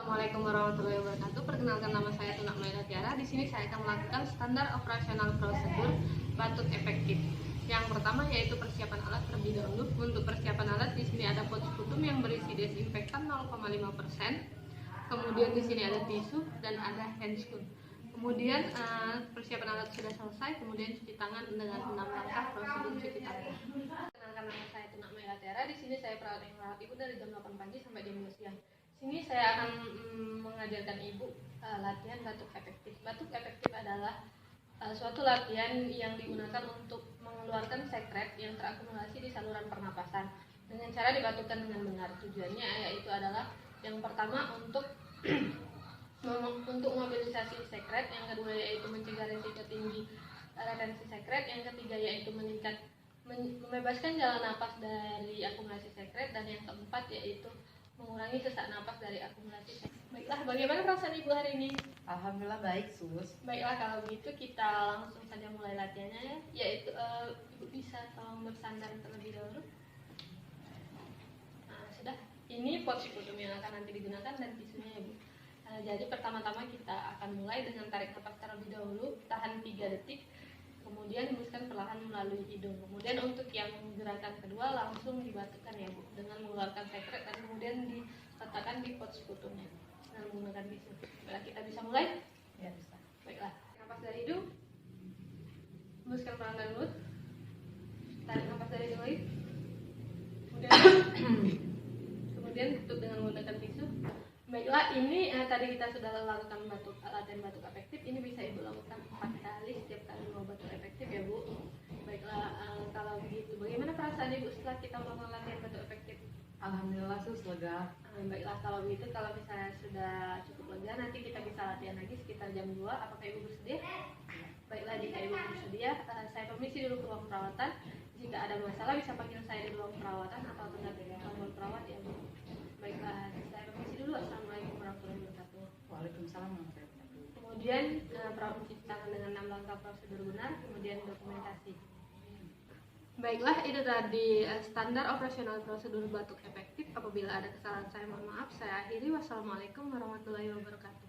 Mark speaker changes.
Speaker 1: Assalamualaikum warahmatullahi wabarakatuh. Perkenalkan, nama saya Tuna Maida Tiara. Di sini saya akan melakukan standar operasional prosedur batuk efektif. Yang pertama yaitu persiapan alat terlebih dahulu. Untuk persiapan alat di sini ada pouch putum yang berisi desinfektan 0,5%. Kemudian di sini ada tisu dan ada handscoon. Kemudian persiapan alat sudah selesai, kemudian cuci tangan dengan 6 langkah prosedur cuci tangan. Perkenalkan, nama saya Tuna Maida Tiara. Di sini saya perawat yang merawat ibu dari jam 8 pagi sampai jam 2 siang. Sini saya akan mengajarkan ibu latihan batuk efektif. Batuk efektif adalah suatu latihan yang digunakan untuk mengeluarkan sekret yang terakumulasi di saluran pernapasan dengan cara dibatukkan dengan benar. Tujuannya yaitu adalah yang pertama untuk mobilisasi sekret, yang kedua yaitu mencegah resiko tinggi retensi sekret, yang ketiga yaitu membebaskan jalan napas dari akumulasi sekret, dan yang keempat yaitu mengurangi sesak napas dari akumulasi sekret. Baiklah, bagaimana perasaan ibu hari ini?
Speaker 2: Alhamdulillah baik, Sus.
Speaker 1: Baiklah, kalau begitu kita langsung saja mulai latihannya ya. Yaitu ibu bisa tolong bersandar terlebih dahulu. Nah, sudah. Ini pouch putum yang akan nanti digunakan dan tisunya ya, Bu. Jadi pertama-tama kita akan mulai dengan tarik napas terlebih dahulu, tahan 3 detik. Kemudian hembuskan perlahan melalui hidung. Kemudian untuk yang gerakan kedua langsung dibatukkan ya, Bu, dengan mengeluarkan sekret dan kemudian diletakkan di pouch putumnya dengan menggunakan tisu. Baiklah, kita bisa mulai?
Speaker 2: Ya, bisa.
Speaker 1: Baiklah, napas dari hidung, hembuskan perlahan dari mulut, tarik napas dari hidung lagi, kemudian tutup dengan menggunakan tisu. Baiklah, ini tadi kita sudah lakukan latihan batuk efektif. Ini bisa ibu lakukan 4 kali setiap kali mau batuk efektif ya, Bu. Baiklah, kalau begitu bagaimana perasaan ibu setelah kita melakukan latihan batuk efektif?
Speaker 2: Alhamdulillah, Sus, lega.
Speaker 1: Baiklah, kalau begitu, kalau misalnya sudah cukup lega, nanti kita bisa latihan lagi sekitar jam 2. Apakah ibu bersedia? Baiklah, jika ibu bersedia, saya permisi dulu ke ruang perawatan. Jika ada masalah bisa panggil saya di ruang perawatan atau tengah telepon perawat ya, Bu. Baiklah, saya permisi dulu. Assalamualaikum warahmatullahi wabarakatuh.
Speaker 2: Waalaikumsalam warahmatullahi wabarakatuh.
Speaker 1: Kemudian perawat mencuci tangan dengan 6 langkah prosedur benar, kemudian dokumentasi. Baiklah, itu tadi standar operasional prosedur batuk efektif. Apabila ada kesalahan saya mohon maaf. Saya akhiri. Wassalamualaikum warahmatullahi wabarakatuh.